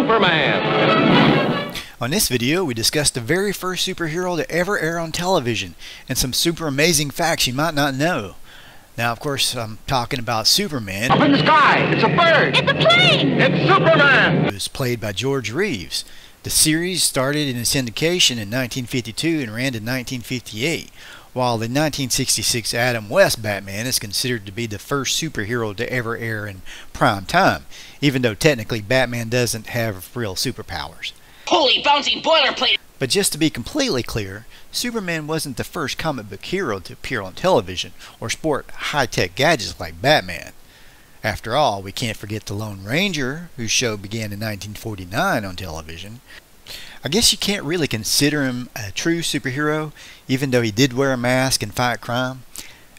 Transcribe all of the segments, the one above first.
Superman. On this video, we discuss the very first superhero to ever air on television and some super amazing facts you might not know. Now, of course, I'm talking about Superman. Up in the sky! It's a bird! It's a plane! It's Superman! It was played by George Reeves. The series started in syndication in 1952 and ran to 1958, while the 1966 Adam West Batman is considered to be the first superhero to ever air in prime time, even though technically Batman doesn't have real superpowers. Holy bouncing boilerplate! But just to be completely clear, Superman wasn't the first comic book hero to appear on television or sport high-tech gadgets like Batman. After all, we can't forget the Lone Ranger, whose show began in 1949 on television. I guess you can't really consider him a true superhero, even though he did wear a mask and fight crime.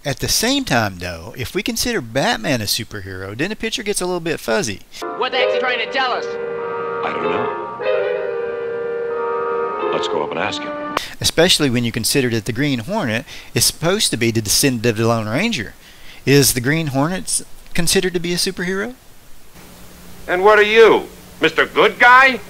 At the same time, though, if we consider Batman a superhero, then the picture gets a little bit fuzzy. What the heck's he trying to tell us? I don't know. Let's go up and ask him. Especially when you consider that the Green Hornet is supposed to be the descendant of the Lone Ranger. Is the Green Hornet considered to be a superhero? And what are you, Mr. Good Guy?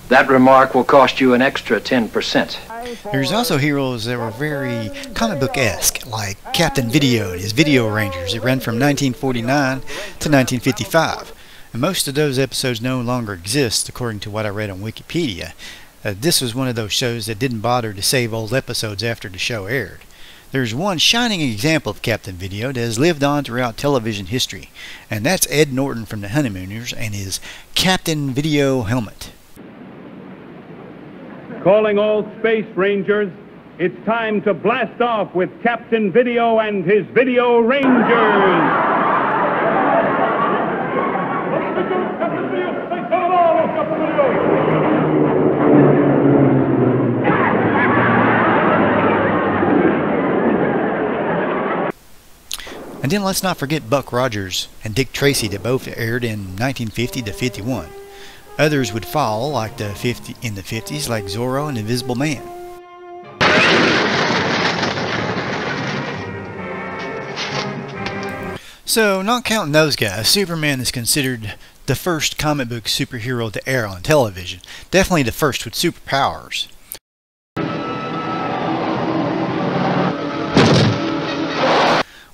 That remark will cost you an extra 10%. There's also heroes that were very comic book-esque, like Captain Video and his Video Rangers. It ran from 1949 to 1955. And most of those episodes no longer exist, according to what I read on Wikipedia. This was one of those shows that didn't bother to save old episodes after the show aired. There's one shining example of Captain Video that has lived on throughout television history, and that's Ed Norton from the Honeymooners and his Captain Video helmet. Calling all Space Rangers, it's time to blast off with Captain Video and his Video Rangers! And then let's not forget Buck Rogers and Dick Tracy that both aired in 1950 to 51. Others would follow like in the 50s, like Zorro and Invisible Man. So, not counting those guys, Superman is considered the first comic book superhero to air on television. Definitely the first with superpowers.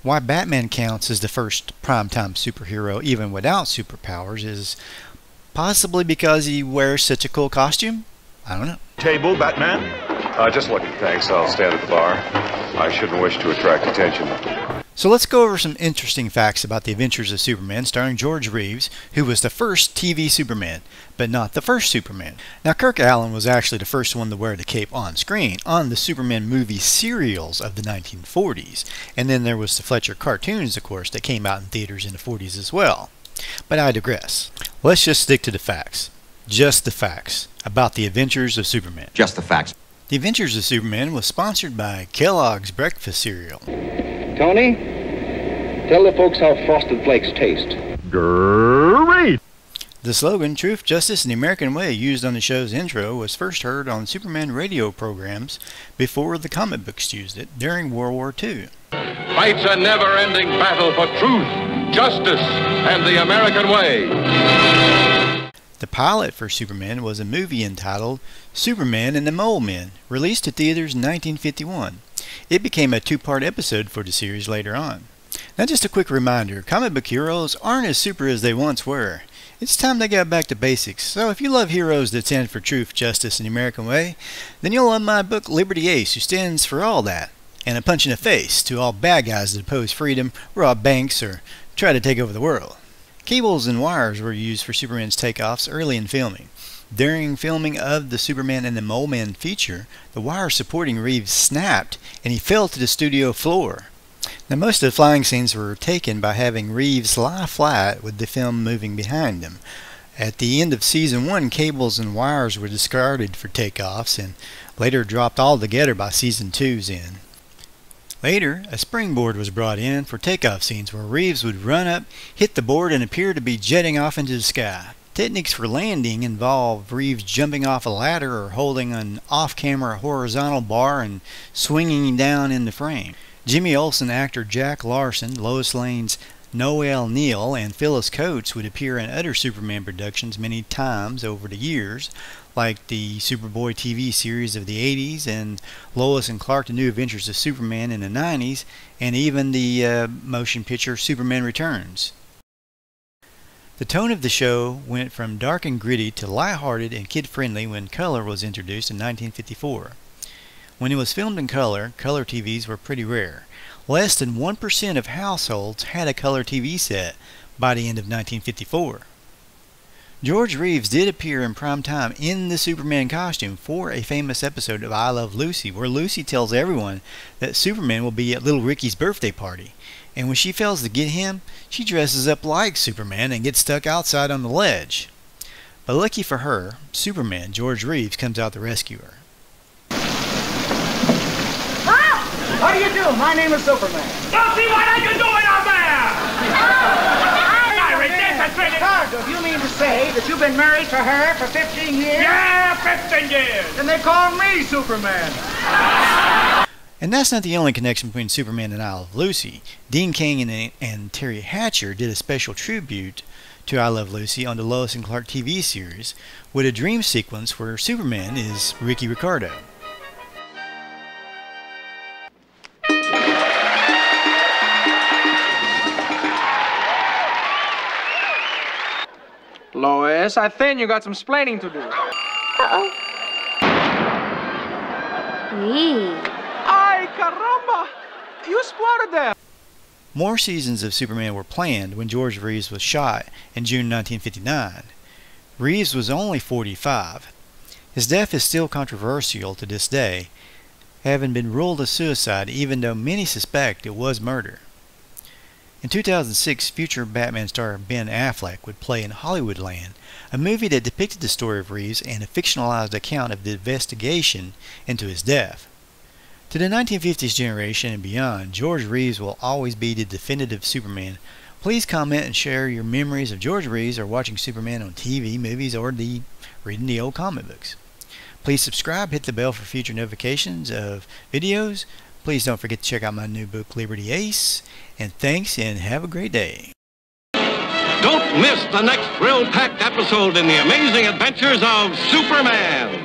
Why Batman counts as the first primetime superhero even without superpowers is possibly because he wears such a cool costume? I don't know. Table, Batman? Just looking, thanks. I'll stand at the bar. I shouldn't wish to attract attention. So let's go over some interesting facts about the Adventures of Superman starring George Reeves, who was the first TV Superman, but not the first Superman. Now, Kirk Alyn was actually the first one to wear the cape on screen on the Superman movie serials of the 1940s. And then there was the Fletcher cartoons, of course, that came out in theaters in the 40s as well. But I digress. Let's just stick to the facts. Just the facts about the Adventures of Superman. Just the facts. The Adventures of Superman was sponsored by Kellogg's breakfast cereal. Tony, tell the folks how Frosted Flakes taste. Great! The slogan, Truth, Justice, and the American Way, used on the show's intro, was first heard on Superman radio programs before the comic books used it during World War II. Fights a never-ending battle for truth, justice, and the American way. The pilot for Superman was a movie entitled Superman and the Mole Men, released to theaters in 1951. It became a two-part episode for the series later on. Now, just a quick reminder, comic book heroes aren't as super as they once were. It's time they got back to basics. So if you love heroes that stand for truth, justice, and the American way, then you'll love my book Liberty Ace, who stands for all that, and a punch in the face to all bad guys that oppose freedom, rob banks, or try to take over the world. Cables and wires were used for Superman's takeoffs early in filming. During filming of the Superman and the Mole Men feature, the wire supporting Reeves snapped and he fell to the studio floor. Now, most of the flying scenes were taken by having Reeves lie flat with the film moving behind him. At the end of season 1, cables and wires were discarded for takeoffs and later dropped altogether by season 2's end. Later, a springboard was brought in for takeoff scenes where Reeves would run up, hit the board, and appear to be jetting off into the sky. Techniques for landing involve Reeves jumping off a ladder or holding an off-camera horizontal bar and swinging down in the frame. Jimmy Olsen actor Jack Larson, Lois Lane's Noel Neill and Phyllis Coates would appear in other Superman productions many times over the years, like the Superboy TV series of the 80s and Lois and Clark: The New Adventures of Superman in the 90s, and even the motion picture Superman Returns. The tone of the show went from dark and gritty to lighthearted and kid-friendly when color was introduced in 1954. When it was filmed in color, color TVs were pretty rare. Less than 1% of households had a color TV set by the end of 1954. George Reeves did appear in prime time in the Superman costume for a famous episode of I Love Lucy, where Lucy tells everyone that Superman will be at little Ricky's birthday party. And when she fails to get him, she dresses up like Superman and gets stuck outside on the ledge. But lucky for her, Superman, George Reeves, comes out to rescue her. How do you do? My name is Superman. Don't see what are you doing out there? Cargo, do you mean to say that you've been married to her for 15 years? Yeah, 15 years. And they call me Superman. And that's not the only connection between Superman and I Love Lucy. Dean Cain and Terry Hatcher did a special tribute to I Love Lucy on the Lois and Clark TV series with a dream sequence where Superman is Ricky Ricardo. Lois, I think you got some splaining to do. Uh-oh. Wee. Ay, caramba! You spotted them! More seasons of Superman were planned when George Reeves was shot in June 1959. Reeves was only 45. His death is still controversial to this day, having been ruled a suicide even though many suspect it was murder. In 2006, future Batman star Ben Affleck would play in Hollywoodland, a movie that depicted the story of Reeves and a fictionalized account of the investigation into his death. To the 1950s generation and beyond, George Reeves will always be the definitive Superman. Please comment and share your memories of George Reeves or watching Superman on TV, movies, or reading the old comic books. Please subscribe, hit the bell for future notifications of videos. Please don't forget to check out my new book, Liberty Ace. And thanks, and have a great day. Don't miss the next thrill-packed episode in the amazing adventures of Superman.